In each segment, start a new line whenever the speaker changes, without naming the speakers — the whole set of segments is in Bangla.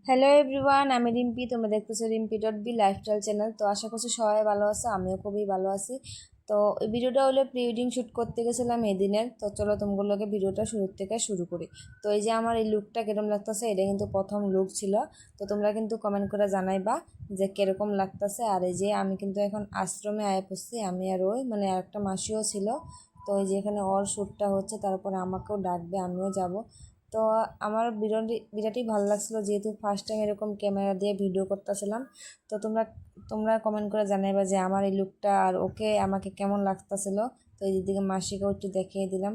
হ্যালো এভরিওয়ান, আমি রিম্পি। তোমরা দেখতেছো রিম্পি.বি লাইফস্টাইল চ্যানেল। তো আশা করছি সবাই ভালো আছো, আমিও খুবই ভালো আছি। তো এই ভিডিওটা হলো প্রি ওয়েডিং শ্যুট করতে গেছিলাম এদিনের। তো চলো তোমাগুলোকে ভিডিওটা শুরু থেকে শুরু করি। তো এই যে আমার এই লুকটা কিরকম লাগতেছে, এটা কিন্তু প্রথম লুক ছিল। তো তোমরা কিন্তু কমেন্ট করে জানাইবা যে কিরকম লাগতেছে। আর এই যে আমি কিন্তু এখন আশ্রমে আয়া পড়ছি, আমি আর ওই মানে আরেকটা মাসিও ছিল। তো এই যে এখানে ওর শ্যুটটা হচ্ছে, তারপরে আমাকেও ডাকবে, আমিও যাব। তো আমার বিরাটই ভালো লাগছিলো, যেহেতু ফার্স্ট টাইম এরকম ক্যামেরা দিয়ে ভিডিও করতেছিলাম। তো তোমরা তোমরা কমেন্ট করে জানাইবা যে আমার এই লুকটা আর ওকে আমাকে কেমন লাগতেছিল। তো এই দিকে মাসিকেও একটু দেখিয়ে দিলাম।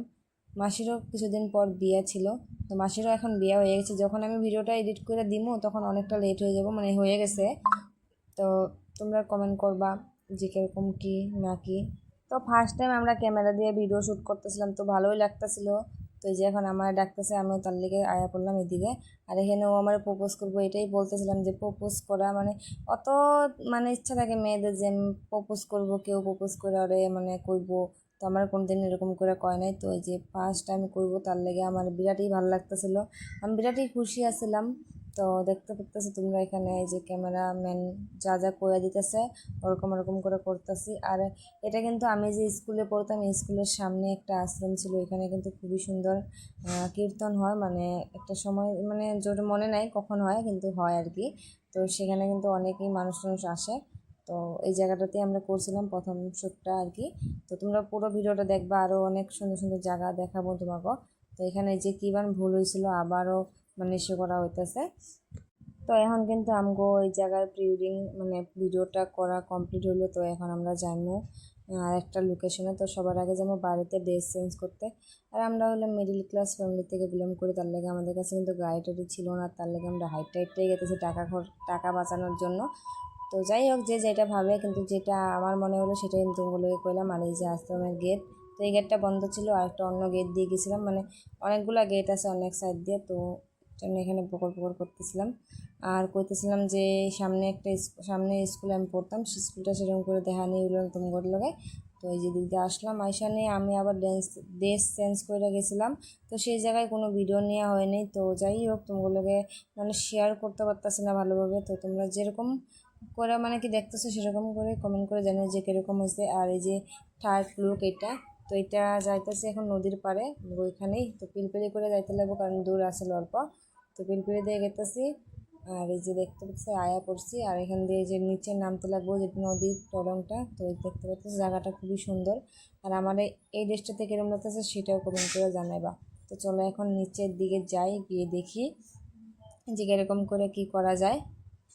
মাসিরও কিছুদিন পর বিয়ে ছিল, তো মাসিরও এখন বিয়ে হয়ে গেছে। যখন আমি ভিডিওটা এডিট করে দিমো তখন অনেকটা লেট হয়ে যাব, মানে হয়ে গেছে। তো তোমরা কমেন্ট করবা যে কীরকম কী না কি। তো ফার্স্ট টাইম আমরা ক্যামেরা দিয়ে ভিডিও শ্যুট করতেছিলাম, তো ভালোই লাগতেছিল। তো এই যে এখন আমার ডাকতেছে, আমিও তার লিগে আয়া পড়লাম এদিকে। আর এখানে ও আমার প্রপোজ করবো, এটাই বলতেছিলাম যে প্রপোজ করা মানে অত মানে ইচ্ছা থাকে মেয়েদের যে প্রপোজ করবো, কেউ প্রপোজ করে ওরে মানে করবো। তো আমার কোনদিন এরকম করে কয় নাই। তো এই যে ফার্স্ট টাইম করবো, তার লেগে আমার বিরাটই ভালো লাগতেছিল, আমি বিরাটই খুশি আছিলাম। তো দেখতে পারতেছো তোমরা এখানে এই যে ক্যামেরাম্যান যা যা করে দিতেছে ওরকম ওরকম করে করতেছি। আর এটা কিন্তু আমি যে স্কুলে পড়তাম, এই স্কুলের সামনে একটা আশ্রম ছিল, এখানে কিন্তু খুবই সুন্দর কীর্তন হয়। মানে একটা সময় মানে যেটা মনে নাই কখন হয়, কিন্তু হয় আর কি। তো সেখানে কিন্তু অনেকেই মানুষ টানুষ আসে। তো এই জায়গাটাতে আমরা করছিলাম প্রথম শ্যুটটা আর কি। তো তোমরা পুরো ভিডিওটা দেখবা, আরও অনেক সুন্দর সুন্দর জায়গা দেখাবো তোমাকে। তো এখানে যে কিবার ভুল হয়েছিল আবারও মানে সে করা হইতেছে। তো এখন কিন্তু আমগো ওই জায়গার প্রি ওয়েডিং মানে ভিডিওটা করা কমপ্লিট হলো। তো এখন আমরা যাবো আর একটা লোকেশনে। তো সবার আগে যাবো বাড়িতে ড্রেস চেঞ্জ করতে। আর আমরা হলো মিডিল ক্লাস ফ্যামিলি থেকে বিলং করি, তার লেগে আমাদের কাছে কিন্তু গাড়ি টাড়ি ছিল না, তার লেগে আমরা হাইট হাইটটাই গেতেছি টাকা বাঁচানোর জন্য। তো যাই হোক, যে যেটা ভাবে, কিন্তু যেটা আমার মনে হলো সেটাই আমি তোমাগুলোকে কইলাম। আর এই যে আশ্রমের গেট, তো এই গেটটা বন্ধ ছিল, আর একটা অন্য গেট দিয়ে গেছিলাম। মানে অনেকগুলা গেট আছে অনেক সাইড দিয়ে, তো জন্য এখানে বকর বকর করতেছিলাম। আর কইতেছিলাম যে সামনে স্কুলে আমি পড়তাম, সেই স্কুলটা সেরকম করে দেখা নিয়ে গেলাম তোমার লগে। তো এই যে দিক দিয়ে আসলাম, আইসা নিয়ে আমি আবার ড্রেস চেঞ্জ করে গেছিলাম। তো সেই জায়গায় কোনো ভিডিও নেওয়া হয়নি। তো যাই হোক, তোমাগুলোকে মানে শেয়ার করতে পারতেছি না ভালোভাবে। তো তোমরা যেরকম করে মানে কি দেখতেছো সেরকম করে কমেন্ট করে জানিও যে কীরকম হয়েছে। আর এই যে থার্ড লুক এটা, তো এটা যাইতেছে এখন নদীর পাড়ে, ওইখানেই। তো পিলপিলি করে যাইতে লাগবো, কারণ দূর আছে অল্প। তো পিলপিলি দিয়ে গেতেছি। আর এই যে দেখতে পাচ্ছি আয়া পড়ছি, আর এখান দিয়ে যে নিচে নামতে লাগবো, যে নদীর টরংটা। তো এই দেখতে পাচ্ছি জায়গাটা খুবই সুন্দর। আর আমার এই ড্রেসটা থেকে কিরকম লাগতেছে সেটাও কমেন্ট করে জানাইবা। তো চলো এখন নিচের দিকে যাই, গিয়ে দেখি যে কীরকম করে কি করা যায়।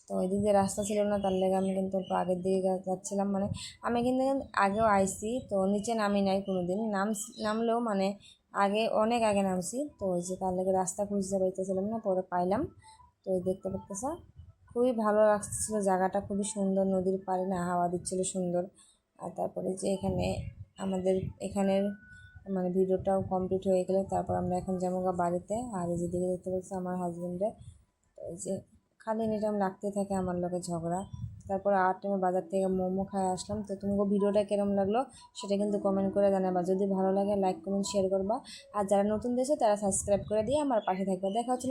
তো ওই দিক দিয়ে রাস্তা ছিল না, তার লেগে আমি কিন্তু একটু আগের দিকে যাচ্ছিলাম। মানে আমি কিন্তু আগেও আইছি, তো নিচে নামি নাই কোনো দিন, নামলেও মানে আগে অনেক আগে নামছি। তো ওই যে তার লেগে রাস্তা খুঁজতে পাইতেছিলাম না, পরে পাইলাম। তো এই দেখতে পাচ্তেছ, খুবই ভালো লাগছিল জায়গাটা, খুবই সুন্দর, নদীর পাড়ে না, হাওয়া দিচ্ছিল সুন্দর। আর তারপরে যে এখানে আমাদের এখানের মানে ভিডিওটাও কমপ্লিট হয়ে গেলে তারপর আমরা এখন যাবো বাড়িতে। আর এই যে দিকে দেখতে পাচ্ছি আমার হাজবেন্ডে, তো এই যে খালি নিটাম লাগতে থাকে আমার লোকের ঝগড়া। তারপর আর টাইমে বাজার থেকে মোমো খাই আসলাম। তো তোমাকে ভিডিওটা কেরম লাগলো সেটা কিন্তু কমেন্ট করে জানাবা, যদি ভালো লাগে লাইক কমেন্ট শেয়ার করবা। আর যারা নতুন দেশে তারা সাবস্ক্রাইব করে দিয়ে আমার পাশে থাকবে। দেখা হচ্ছে